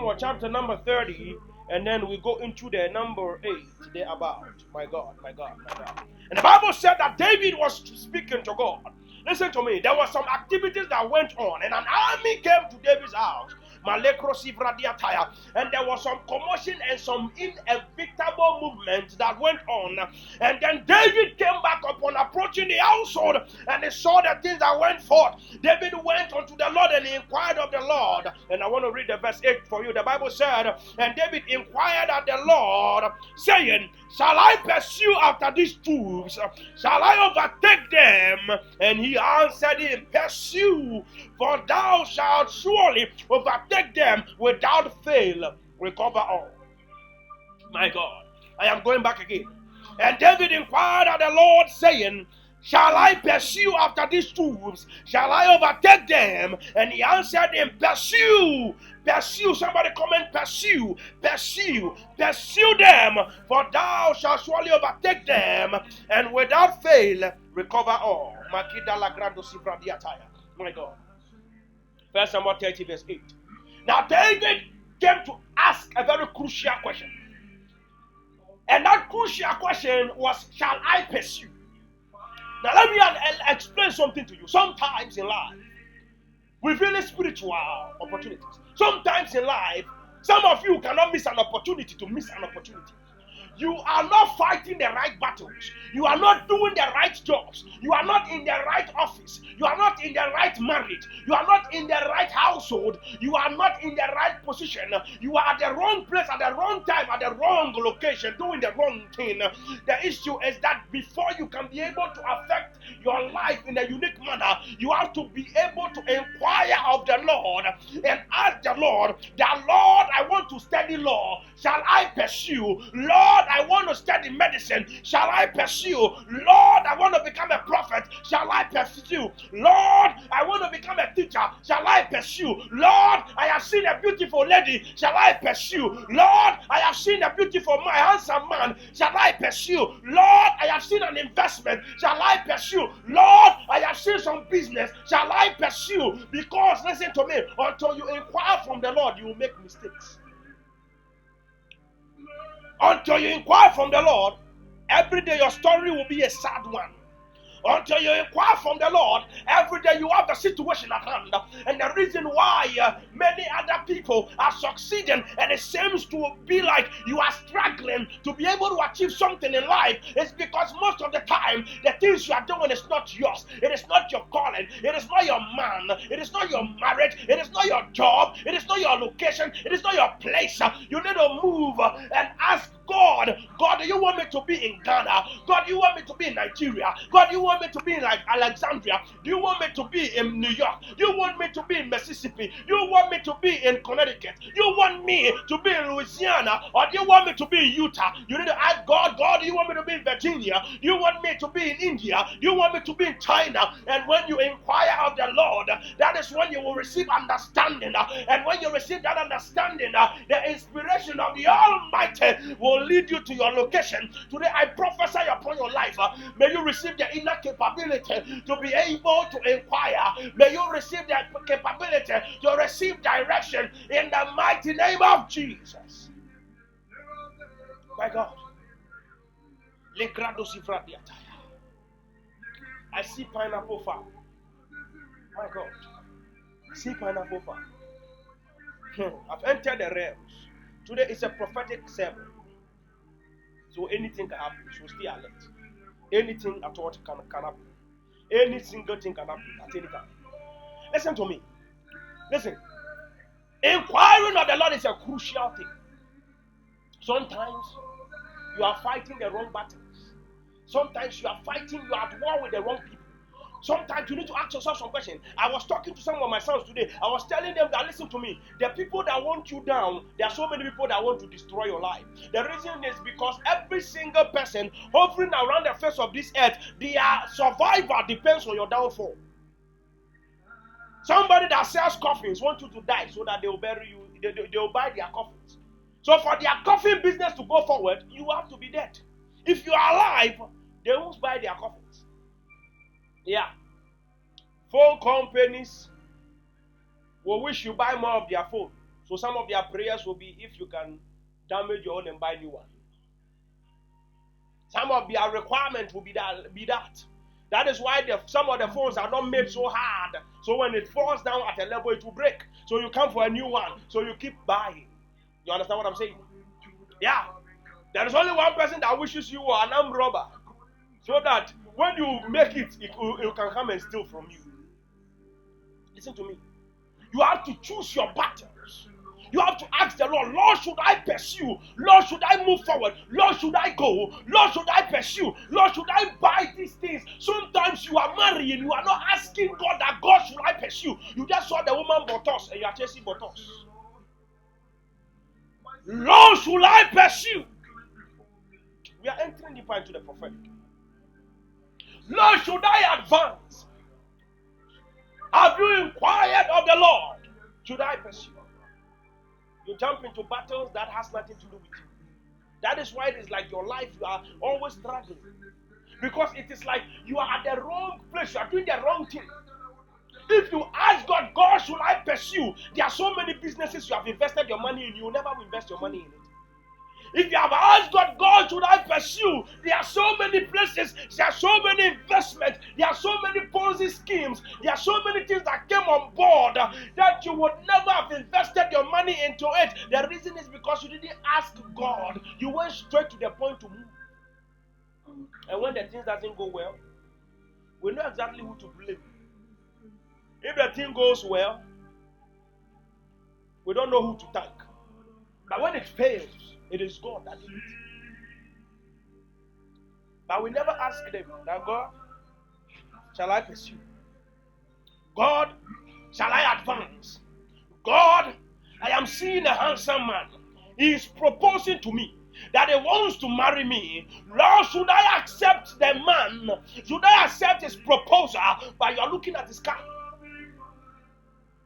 Samuel chapter number 30, and then we go into the number 8, there about. My God, my God, my God. And the Bible said that David was speaking to God. Listen to me. There were some activities that went on, and an army came to David's house. And there was some commotion and some inevitable movement that went on. And then David came back upon approaching the household, and he saw the things that went forth. David went unto the Lord and he inquired of the Lord. And I want to read the verse 8 for you. The Bible said, and David inquired of the Lord, saying, shall I pursue after these troops? Shall I overtake them? And he answered him, pursue, for thou shalt surely overtake them without fail, recover all. My God, I am going back again. And David inquired of the Lord, saying, shall I pursue after these troops? Shall I overtake them? And he answered him, pursue, pursue. Somebody comment, pursue, pursue, pursue them, for thou shalt surely overtake them, and without fail recover all. My God. 1 Samuel 30 verse 8. Now David came to ask a very crucial question. And that crucial question was, shall I pursue? Now let me explain something to you. Sometimes in life, we feel spiritual opportunities. Sometimes in life, some of you cannot miss an opportunity to miss an opportunity. You are not fighting the right battles. You are not doing the right jobs. You are not in the right office. You are not in the right marriage. You are not in the right household. You are not in the right position. You are at the wrong place at the wrong time at the wrong location doing the wrong thing. The issue is that before you can be able to affect your life in a unique manner, you have to be able to inquire of the Lord and ask the Lord, I want to study law. Shall I pursue? Lord, I want to study medicine. Shall I pursue? Lord, I want to become a prophet. Shall I pursue? Lord, I want to become a teacher. Shall I pursue? Lord, I have seen a beautiful lady. Shall I pursue? Lord, I have seen a beautiful handsome man. Shall I pursue? Lord, I have seen an investment. Shall I pursue? Lord, I have seen some business. Shall I pursue? Because listen to me, until you inquire from the Lord, you will make mistakes. Until you inquire from the Lord, every day your story will be a sad one. Until you inquire from the Lord, every day you have the situation at hand. And the reason why many other people are succeeding and it seems to be like you are struggling to be able to achieve something in life is because most of the time the things you are doing is not yours. It is not your calling. It is not your man. It is not your marriage. It is not your job. It is not your location. It is not your place. You need to move and ask God, do you want me to be in Ghana? God, do you want me to be in Nigeria? God, do you want me to be in like Alexandria? Do you want me to be in New York? Do you want me to be in Mississippi? Do you want me to be in Connecticut? Do you want me to be in Louisiana? Or do you want me to be in Utah? You need to ask God, do you want me to be in Virginia? Do you want me to be in India? Do you want me to be in China? And when you inquire of the Lord, that is when you will receive understanding. And when you receive that understanding, the inspiration of the Almighty will lead you to your location. Today I prophesy upon your life. May you receive the inner capability to be able to inquire. May you receive the capability to receive direction in the mighty name of Jesus. My God. I see pineapple farm. My God. I see pineapple farm. I've entered the realms. Today is a prophetic sermon. So anything can happen. So stay alert. Anything at all can happen. Any single thing can happen at any time. Listen to me. Listen. Inquiring of the Lord is a crucial thing. Sometimes you are fighting the wrong battles. Sometimes you are at war with the wrong people. Sometimes you need to ask yourself some questions. I was talking to some of my sons today. I was telling them that, listen to me, the people that want you down, there are so many people that want to destroy your life. The reason is because every single person hovering around the face of this earth, their survival depends on your downfall. Somebody that sells coffins wants you to die so that they will bury you. They will buy their coffins. So for their coffin business to go forward, you have to be dead. If you are alive, they won't buy their coffins. Yeah. Phone companies will wish you buy more of their phones So some of their prayers will be, if you can damage your own and buy new one. Some of their requirements will be that. That is why some of the phones are not made so hard. So when it falls down at a level, it will break. So you come for a new one. So you keep buying. You understand what I'm saying? Yeah. There is only one person that wishes you were an armed robber. So that when you make it can come and steal from you. Listen to me. You have to choose your battles. You have to ask the Lord, Lord, should I pursue? Lord, should I move forward? Lord, should I go? Lord, should I pursue? Lord, should I buy these things? Sometimes you are marrying, you are not asking God that God should I pursue. You just saw the woman botos and you are chasing botos. Lord, should I pursue? We are entering deeper into the prophetic. Lord, should I advance? Have you inquired of the Lord? Should I pursue? You jump into battles that has nothing to do with you. That is why it is like your life, you are always struggling. Because it is like you are at the wrong place, you are doing the wrong thing. If you ask God, God, should I pursue? There are so many businesses you have invested your money in, you will never invest your money in it. If you have asked God, God, should I pursue? There are so many places, there are so many investments, there are so many Ponzi schemes, there are so many things that came on board that you would never have invested your money into it. The reason is because you didn't ask God. You went straight to the point to move. And when the things doesn't go well, we know exactly who to blame. If the thing goes well, we don't know who to thank. But when it fails, it is God that did it. But we never ask them that, God, shall I pursue? God, shall I advance? God, I am seeing a handsome man. He is proposing to me that he wants to marry me. Lord, should I accept the man? Should I accept his proposal? But you are looking at his car.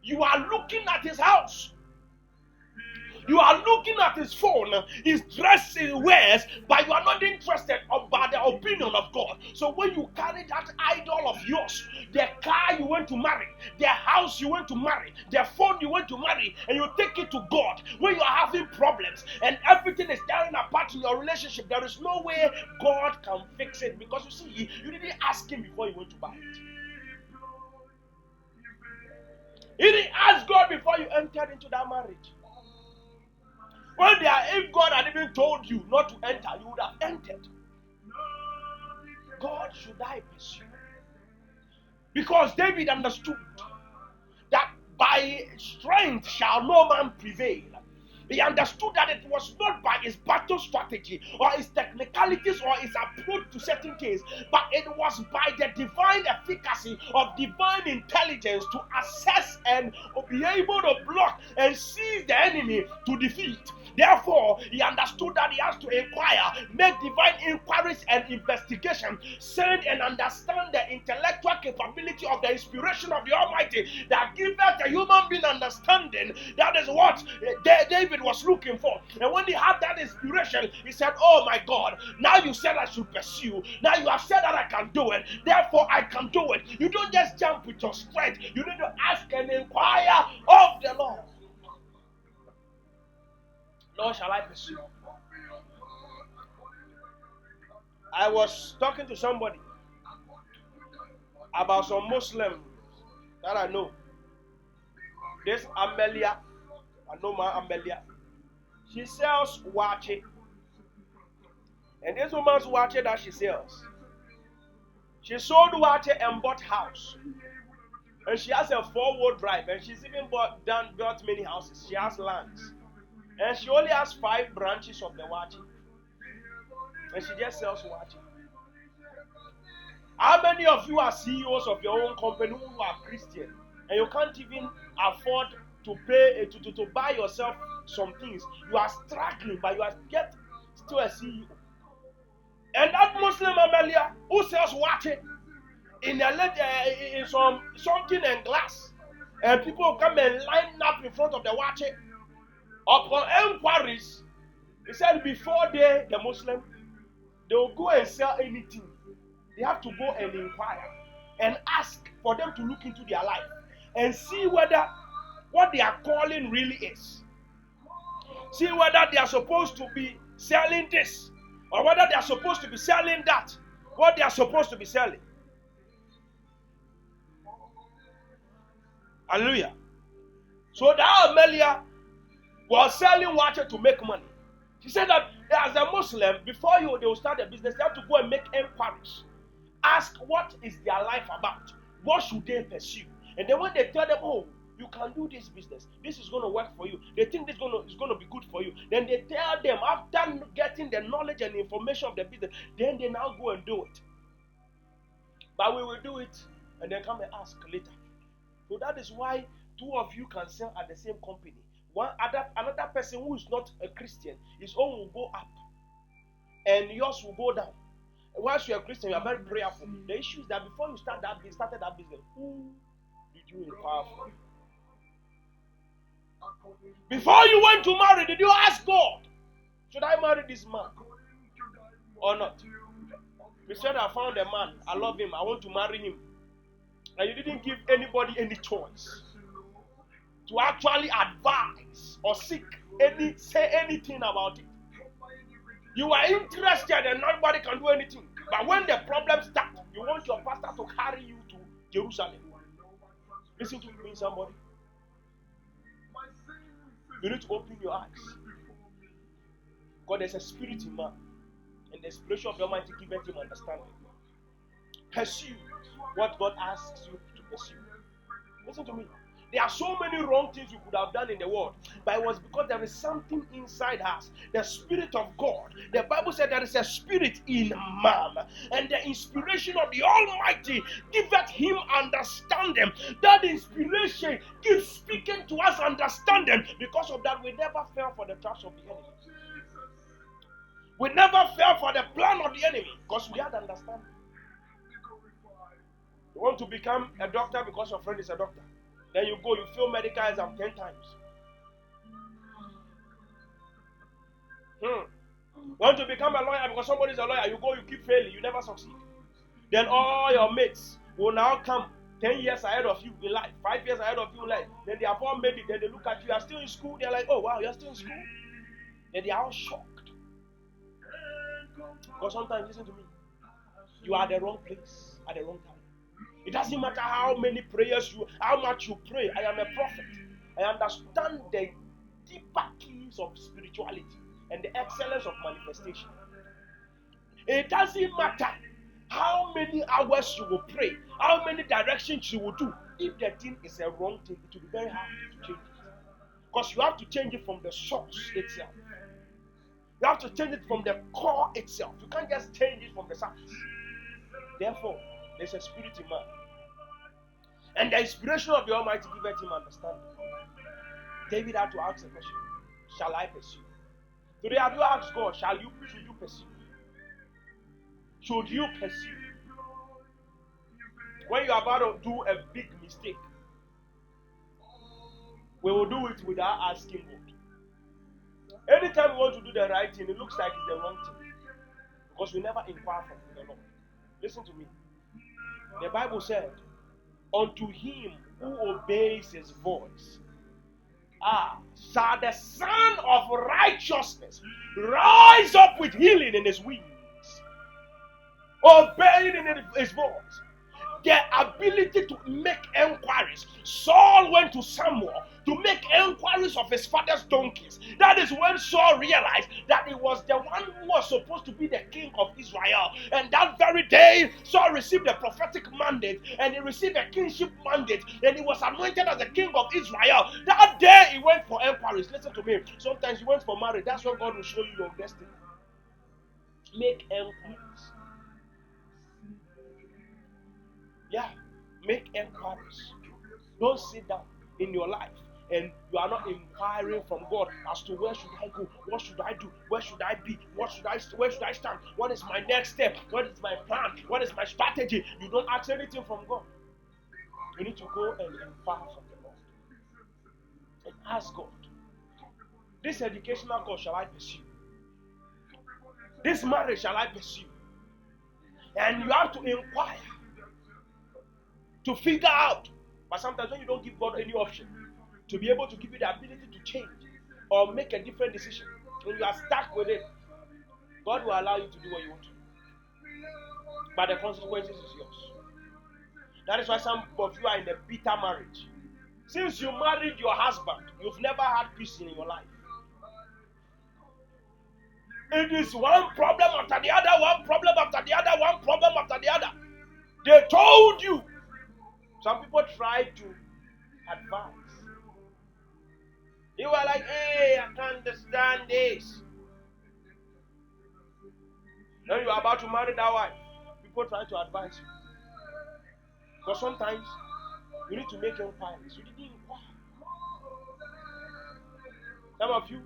You are looking at his house. You are looking at his phone, his dress he wears, but you are not interested about the opinion of God. So when you carry that idol of yours, the car you want to marry, the house you want to marry, the phone you want to marry, and you take it to God, when you are having problems and everything is tearing apart in your relationship, there is no way God can fix it, because you see, you didn't ask him before you went to buy it. You didn't ask God before you entered into that marriage. If God had even told you not to enter, you would have entered. God, should I pursue? Because David understood that by strength shall no man prevail. He understood that it was not by his battle strategy or his technicalities or his approach to certain things, but it was by the divine efficacy of divine intelligence to assess and be able to block and seize the enemy to defeat. Therefore, he understood that he has to inquire, make divine inquiries and investigation, send and understand the intellectual capability of the inspiration of the Almighty that giveth the human being understanding. That is what David was looking for. And when he had that inspiration, he said, oh my God, now you said I should pursue. Now you have said that I can do it. Therefore, I can do it. You don't just jump with your strength. You need to ask and inquire of the Lord. Lord, shall I pursue? I was talking to somebody about some Muslims that I know. This Amelia, I know my Amelia. She sells wache. And this woman's wache that she sells, she sold wache and bought house. And she has a 4-wheel drive. And she's even built many houses. She has lands. And she only has 5 branches of the wache. And she just sells wache. How many of you are CEOs of your own company who are Christian and you can't even afford to pay to buy yourself some things? You are struggling, but you are yet still a CEO. And that Muslim Amelia who sells wache in something in glass, and people come and line up in front of the wache. Upon inquiries, he said before the Muslim, they will go and sell anything. They have to go and inquire and ask for them to look into their life and see whether what they are calling really is. See whether they are supposed to be selling this or whether they are supposed to be selling that. What they are supposed to be selling. Hallelujah. So that Amelia was selling water to make money. She said that as a Muslim, before they will start a business, they have to go and make inquiries. Ask what is their life about. What should they pursue? And then when they tell them, oh, you can do this business, this is going to work for you, they think this is going to be good for you, then they tell them, after getting the knowledge and information of the business, then they now go and do it. But we will do it and then come and ask later. So that is why two of you can sell at the same company. Another person who is not a Christian, his own will go up and yours will go down. Once you are a Christian, you are very prayerful. The issue is that before you started that business, who did you inquire for? Before you went to marry, did you ask God, should I marry this man or not? You said, I found a man, I love him, I want to marry him. And you didn't give anybody any choice to actually advise or say anything about it. You are interested and nobody can do anything. But when the problem starts, you want your pastor to carry you to Jerusalem. Listen to me, somebody. You need to open your eyes. God, there's a spirit in man. And the inspiration of the Almighty giveth him understanding. Pursue what God asks you to pursue. Listen to me. There are so many wrong things you could have done in the world, but it was because there is something inside us, the Spirit of God. The Bible said there is a spirit in man, and the inspiration of the Almighty giveth him understanding. That inspiration keeps speaking to us understanding. Because of that, we never fell for the traps of the enemy. We never fell for the plan of the enemy because we had understanding. You want to become a doctor because your friend is a doctor. Then you go, you fail medical exam 10 times. You want to become a lawyer because somebody is a lawyer. You go, you keep failing, you never succeed. Then all your mates will now come 10 years ahead of you in life, 5 years ahead of you in life. Then they have all made it. Then they look at you, you are still in school. They're like, oh wow, you're still in school. Then they are all shocked. Because sometimes, listen to me, you are at the wrong place at the wrong time. It doesn't matter how many prayers how much you pray. I am a prophet. I understand the deeper keys of spirituality and the excellence of manifestation. It doesn't matter how many hours you will pray, how many directions you will do. If the thing is a wrong thing, it will be very hard to change it. Because you have to change it from the source itself. You have to change it from the core itself. You can't just change it from the surface. Therefore, there's a spirit in man. And the inspiration of the Almighty giveth him understanding. David had to ask a question. Shall I pursue? Today, have you asked God, should you pursue? Should you pursue? When you are about to do a big mistake, we will do it without asking God. Anytime we want to do the right thing, it looks like it's the wrong thing. Because we never inquire from the Lord. Listen to me. The Bible said, unto him who obeys his voice, shall the Son of Righteousness rise up with healing in his wings. Obeying in his voice. The ability to make enquiries. Saul went to Samuel to make enquiries of his father's donkeys. That is when Saul realized that he was the one who was supposed to be the king of Israel. And that very day, Saul received a prophetic mandate and he received a kingship mandate and he was anointed as the king of Israel. That day, he went for enquiries. Listen to me. Sometimes you went for marriage. That's when God will show you your destiny. Make enquiries. Yeah, make enquiries. Don't sit down in your life and you are not inquiring from God as to where should I go, what should I do, where should I be, where should I stand, what is my next step, what is my plan, what is my strategy. You don't ask anything from God. You need to go and inquire from the Lord and ask God, this educational course shall I pursue? This marriage shall I pursue? And you have to inquire to figure out. But sometimes when you don't give God any option to be able to give you the ability to change, or make a different decision, when you are stuck with it, God will allow you to do what you want to do. But the consequences is yours. That is why some of you are in a bitter marriage. Since you married your husband, you've never had peace in your life. It is one problem after the other, one problem after the other, one problem after the other. They told you. Some people tried to advise. You were like, hey, I can't understand this. Then you are about to marry that wife. People try to advise you. Because sometimes you need to make inquiries. You didn't inquire. Some of you,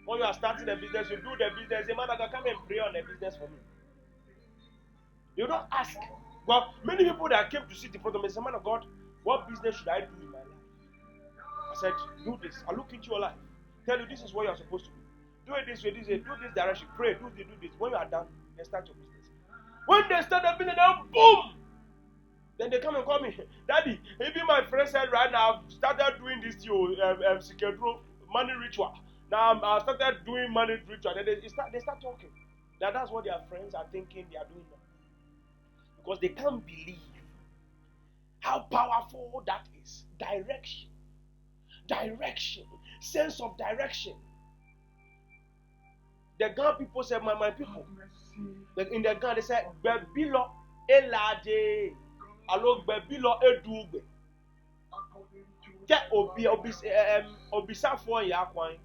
when you are starting a business, you do the business. Say, man, I can come and pray on the business for me. You don't ask. Well, many people that came to sit in front of me say, man of God, what business should I do in my life? I said, do this. I look into your life. Tell you this is what you are supposed to do. Do it this way, this way, do this direction. Pray, do this. When you are done, then start your business. When they start the business, then boom! Then they come and call me, Daddy, maybe my friend said right now, I've started doing this money ritual. Now I started doing money ritual. Then they start talking. That's what their friends are thinking they are doing now. Because they can't believe how powerful that is. Direction. Sense of direction. The Ghana people said, my people. In the Ghana, they said, Bebilo elade. Alo Bebilo edugbe. Ke obisafo ya kwan.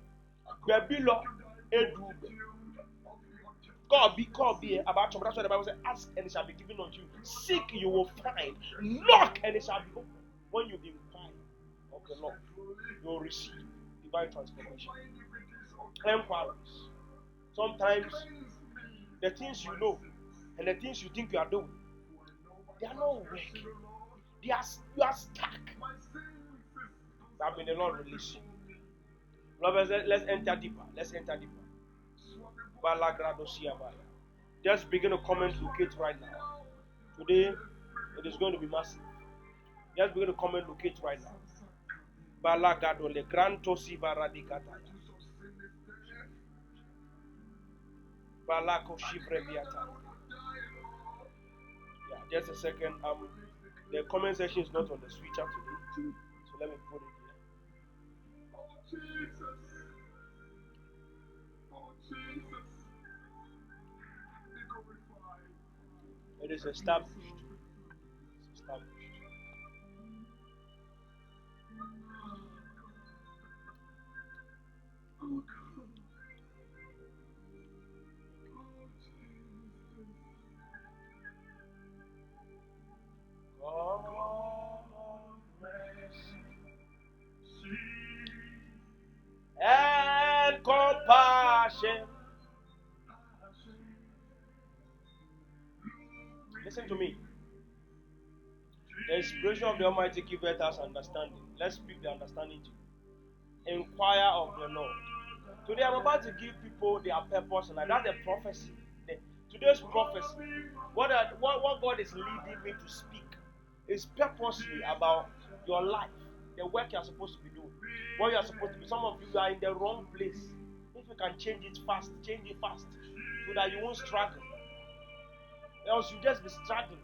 Bebilo edugbe. God be about you. That's what the Bible says. Ask and it shall be given unto you. Seek, you will find. Knock and it shall be opened. When you inquire of the Lord, you will receive divine transformation. Inquiries. Sometimes the things you know and the things you think you are doing, they are not working. You are stuck. But may the Lord release you. Brothers, let's enter deeper. Just begin to comment locate right now. Today, it is going to be massive. Just begin to comment locate right now. Balagado le granto siva radicata. Balako shivrebiata. Yeah, just a second. The comment section is not on the switcher today, so let me put it here. It is established. It's established. And compassion. Listen to me. The inspiration of the Almighty giveth us understanding. Let's speak the understanding to you. Inquire of the Lord. Today I'm about to give people their purpose, and that's the prophecy. Today's prophecy, what God is leading me to speak, is purposely about your life, the work you are supposed to be doing, what you are supposed to be. Some of you are in the wrong place. If you can change it fast, so that you won't struggle. Else you just be struggling.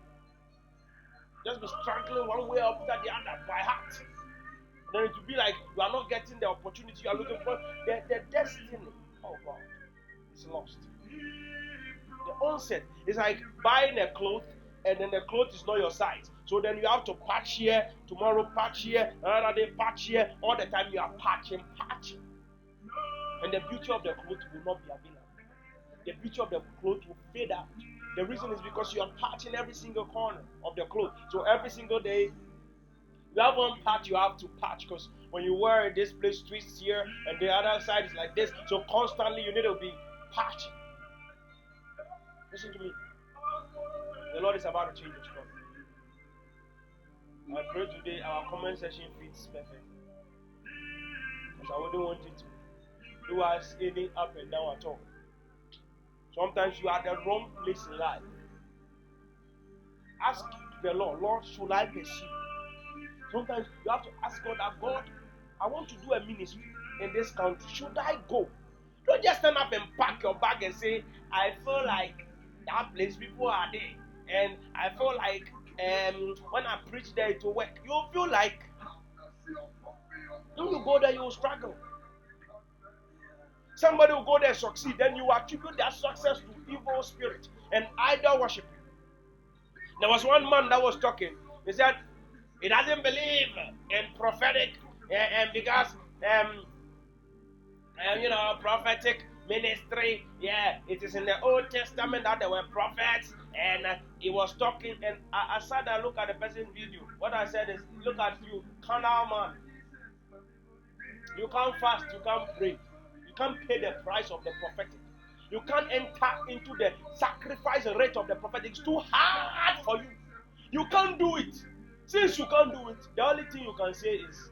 Just be struggling one way after the other by heart. And then it will be like you are not getting the opportunity you are looking for. The destiny, oh God, is lost. The onset is like buying a cloth and then the cloth is not your size. So then you have to patch here, tomorrow patch here, another day patch here. All the time you are patching. And the beauty of the cloth will not be available. The beauty of the cloth will fade out. The reason is because you are patching every single corner of the cloth. So every single day, you have one part you have to patch, because when you wear it, this place twists here and the other side is like this. So constantly you need to be patching. Listen to me. The Lord is about to change your story. I pray today our comment section fits perfect. Because I wouldn't want it to do us any up and down at all. Sometimes you are at the wrong place in life. Ask the Lord, Lord, should I pursue? Sometimes you have to ask God that, God, I want to do a ministry. in this country? Should I go? Don't just stand up and pack your bag and say, I feel like that place people are there, and I feel like when I preach there it will work. You feel like when you go there you will struggle. Somebody will go there and succeed, then you attribute that success to evil spirit and idol worship. There was one man that was talking. He said he doesn't believe in prophetic, and because prophetic ministry. Yeah, it is in the Old Testament that there were prophets, and he was talking. And I sat and looked at the person's video. What I said is, look at you, carnal man. You can't fast, you can't pray, you can't pay the price of the prophetic. You can't enter into the sacrifice rate of the prophetic. It's too hard for you. You can't do it. Since you can't do it, the only thing you can say is,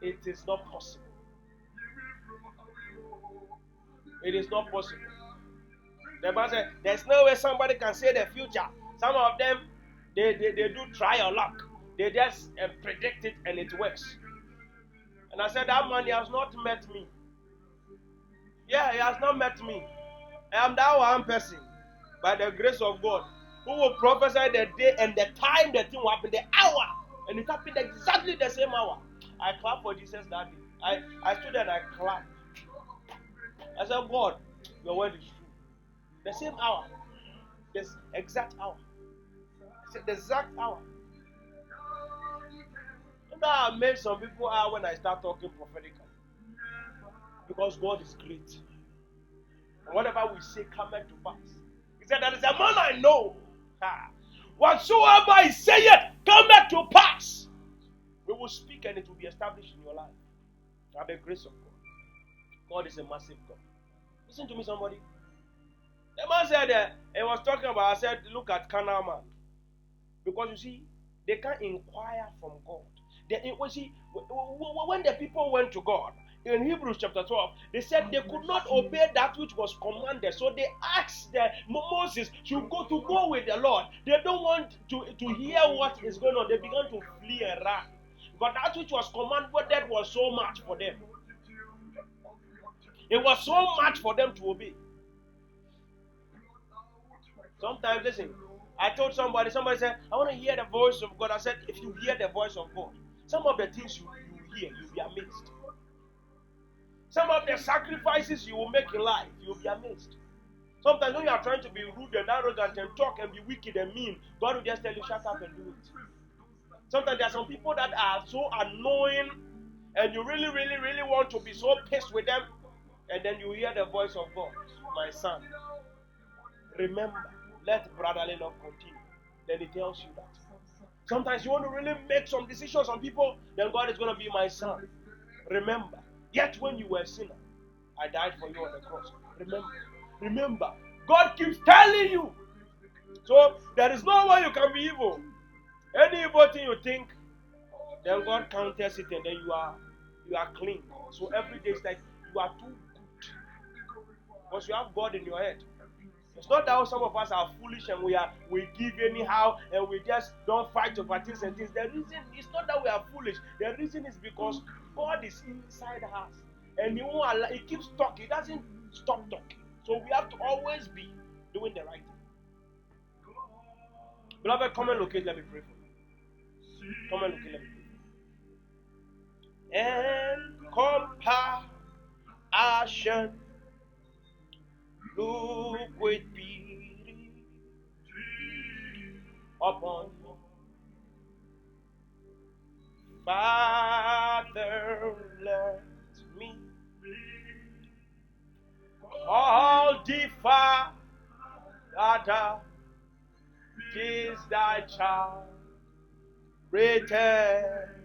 it is not possible. It is not possible. The Bible says there's no way somebody can say the future. Some of them, they do try your luck. They just predict it and it works. And I said, that man, he has not met me. Yeah, he has not met me. I am that one person, by the grace of God, who will prophesy the day and the time the thing will happen, the hour. And it happened exactly the same hour. I clapped for Jesus that day. I stood there and I clapped. I said, God, your word is true. The same hour. This exact hour. I said, the exact hour. You know how amazed some people are when I start talking prophetically? Because God is great. And whatever we say cometh to pass. He said, there is a man I know. Whatsoever I say it cometh to pass. We will speak and it will be established in your life. By the grace of God. God is a massive God. Listen to me, somebody. The man said, he was talking about, I said, look at carnal man. Because you see, they can't inquire from God. When the people went to God, in Hebrews chapter 12, they said they could not obey that which was commanded. So they asked Moses to go with the Lord. They don't want to hear what is going on. They began to flee and run. But that which was commanded was so much for them. It was so much for them to obey. Sometimes, listen, I told somebody said, I want to hear the voice of God. I said, if you hear the voice of God, some of the things you hear, you'll be amazed. Some of the sacrifices you will make in life, you'll be amazed. Sometimes when you are trying to be rude and arrogant and talk and be wicked and mean, God will just tell you, shut up and do it. Sometimes there are some people that are so annoying and you really, really, really want to be so pissed with them, and then you hear the voice of God. My son, remember, let brotherly love continue. Then he tells you that. Sometimes you want to really make some decisions on people, then God is going to be, my son, remember, yet when you were a sinner, I died for you on the cross. Remember, God keeps telling you. So there is no way you can be evil. Any evil thing you think, then God counters it, and then you are clean. So every day it's like you are too good because you have God in your head. It's not that some of us are foolish and we give anyhow and we just don't fight over things and things. The reason is not that we are foolish. The reason is because God is inside us and He keeps talking. He doesn't stop talking. So we have to always be doing the right thing. Beloved, come and locate. Let me pray for you. Come and locate. Let me pray. And compassion, look with pity upon me. Father, let me call thee Father, is thy child, return